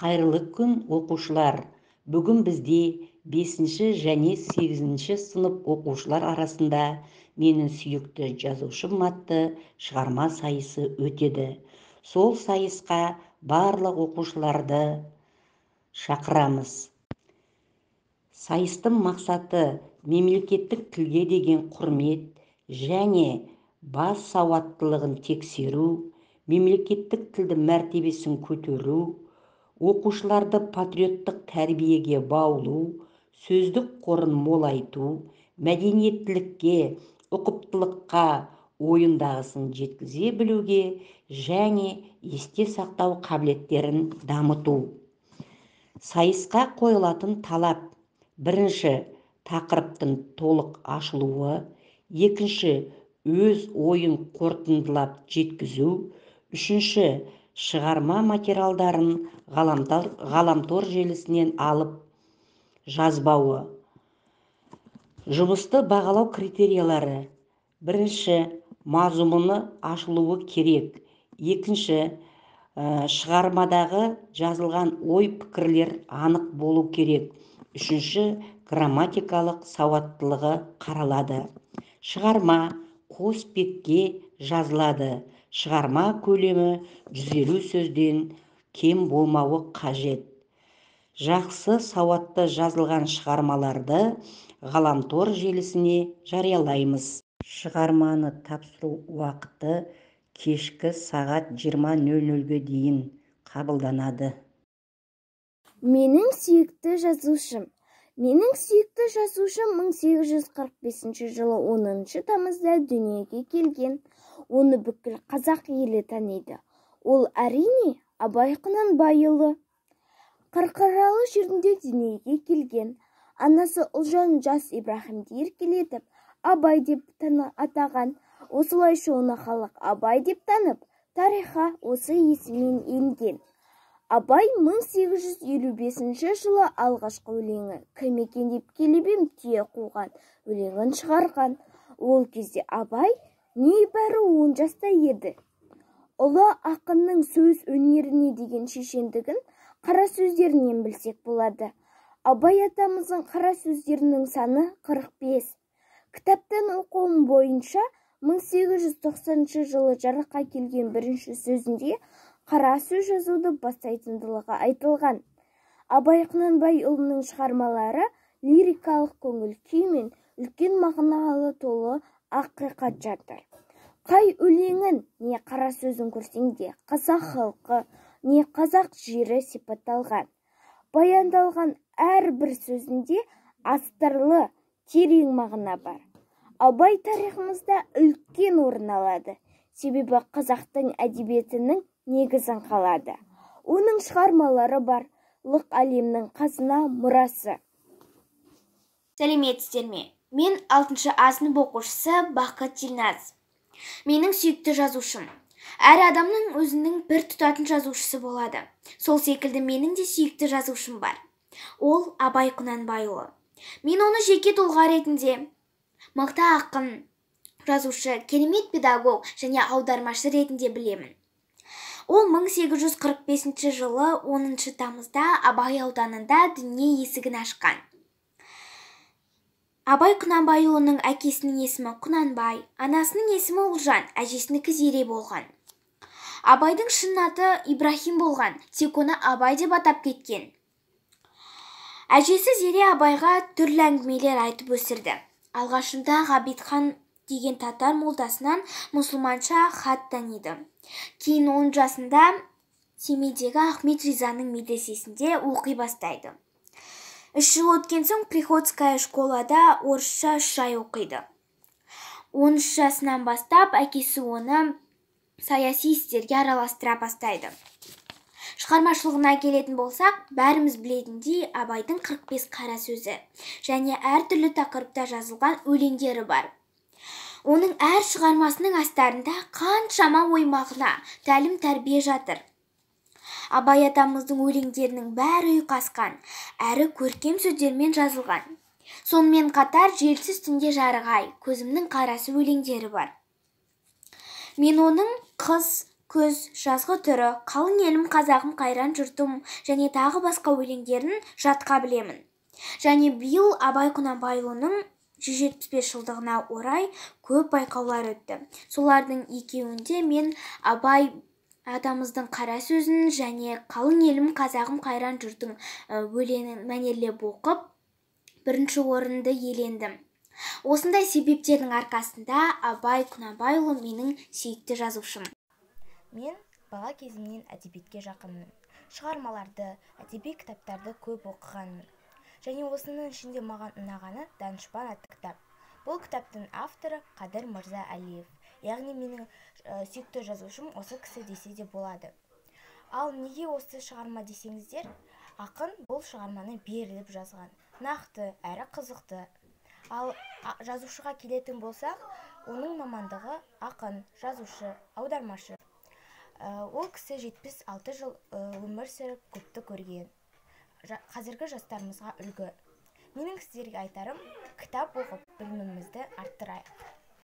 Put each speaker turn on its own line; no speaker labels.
Қайырлы күн, оқушылар. Бүгін бізде 5 және 8 сынып оқушылар арасында менің сүйікті жазушым атты шығарма сайысы өтеді. Сол сайысқа барлық оқушыларды шақырамыз. Сайыстың мақсаты мемлекеттік тілге деген құрмет және бас сауаттылығын тексеру, мемлекеттік тілді мәртебесін көтеру, оқушыларды патриоттық тәрбиеге баулу, сөздік қорын молайту, мәдениеттілікке, ұқыптылыққа ойындағысын жеткізе білуге және есте сақтау қабілеттерін дамыту. Сайысқа қойылатын талап: бірінші, тақырыптың толық ашылуы; екінші, өз ойын қорытындылап жеткізу; үшінші, шығарма материалдарын ғаламтор желісінен алып жазбауы. Жұмысты бағалау критериялары: бірінші, мазмұны ашылуы керек; екінші, шығармадағы жазылған ой-пікірлер анық болу керек; үшінші, грамматикалық сауаттылығы қаралады. Шығарма қос бетке жазылады. Шығарма көлемі 150 сөзден кем болмауы қажет. Жақсы сауатты жазылған шығармаларды ғаламтор желісіне жариялаймыз. Шығарманы тапсыру уақыты кешкі сағат 20:00-ге дейін қабылданады.
Менің сүйікті жазушым. Менің сүйікті жазушым 1845 жылы 10 тамызда дүниеге келген. Оны бүкіл қазақ елі таниды. Ол әрине Абай Құнанбайұлы. Қарқаралы жерінде дүниеге келген. Анасы ұлжан жас Ибрахимді еркелетіп, Абай деп атаған. Осылайша оны халық Абай деп танып, тарихқа осы есіммен енген. Абай 1855 жылы алғашқы өлеңі «Кім екен деп келіп ем түйе қуған» өлеңін шығарған. Ол кезде Абай небәрі 10 жаста еді. Ұлы ақынның сөз өнеріне деген шешендігін қара сөздерінен білсек болады. Абай атамыздың қара сөздерінің саны 45. Кітаптан оқуым бойынша 1890 жылы жарыққа келген бірінші сөзінде қара сөз жазуды бастайтындығы айтылған. Абай Құнанбайұлының шығармалары лирикалық көңіл күй мен үлкен мағыналы толы ақиқат жатыр. Қай өлеңін не қара сөзін көрсең де қазақ халқы не қазақ жері сипатталған. Баяндалған әрбір сөзінде астарлы, терең мағына бар. Абай тарихымызда үлкен орын алады, себебі қазақтың әдебиетінің негізін қалады. Оның шығармалары бар, лық әлемнің қазына мұрасы.
Сәлеметсіздер ме? Мен 6-шы А сынып оқушысы Бақыт Дильназ. Менің сүйікті жазушым. Әр адамның өзінің бір тұтатын жазушысы болады. Сол секілді менің де сүйікті жазушым бар. Ол Абай Құнанбайұлы. Мен оны жеке тұлға ретінде мықты ақын, жазушы, керемет педагог және аудармашы ретінде білемін. Ол 1845 жылы 10 тамызда Абай ауданында дүние есігін ашқан. Абай Құнанбайұлының әкесінің есімі Құнанбай, анасының есімі Ұлжан, әжесінікі Зере болған. Абайдың шын аты Ибрахим болған, тек оны Абай деп атап кеткен. Әжесі Зере Абайға түрлі әңгімелер айтып өсірді. Алғашында Ғабитхан деген татар молдасынан мұсылманша хат таниды. Кейін 10 жасында Семейдегі Ахмет Ризаның медресесінде оқи бастайды. 3 жыл өткен соң Приходская школада орысша 3 ай оқиды. 13 жасынан бастап әкесі оны саяси істерге араластыра бастайды. Шығармашылығына келетін болсақ, бәріміз білетіндей Абайдың 45 қара сөзі және әртүрлі тақырыпта жазылған өлеңдері бар. Оның әр шығармасының астарында қаншама ой мағына, тәлім тәрбие жатыр. Абай атамыздың өлеңдерінің бәрі ұйқасқан, әрі көркем сөздермен жазылған. Сонымен қатар желсіз түнде жарық ай, көзімнің қарасы өлеңдері бар. Мен оның қыз, күз, жазғы түрі, қалың елім қазағым қайран жұртым және тағы басқа өлеңдерін жатқа білемін. Және биыл Абай Құнанбайұлының 175 жылдығына орай көп байқаулар өтті. Солардың екеуінде мен Абай атамыздың қара сөзін және қалың елім қазағым қайран жұртың өлеңін мәнерлеп оқып, бірінші орынды иелендім. Осындай себептердің арқасында Абай Құнанбайұлы менің сүйікті жазушым.
Мен бала кезімнен әдебиетке жақынмын. Шығармаларды, әдеби кітаптарды көп оқығанмын. Және осының ішінде маған ұнағаны Данышпан атты кітап. Бұл кітаптың авторы Қадыр Мырза Әлиев. Яғни менің сүйікті жазушым осы кісі десе де болады. Ал неге осы шығарма десеңіздер, ақын бұл шығарманы беріліп жазған. Нақты әрі қызықты. Ал жазушыға келетін болсақ, оның мамандығы ақын, жазушы, аудармашы. Ол кісі 76 жыл өмір сүріп көпті көрген. Қазіргі жастарымызға үлгі. Менің сіздерге айтарым, кітап оқып білімімізді арттырайық.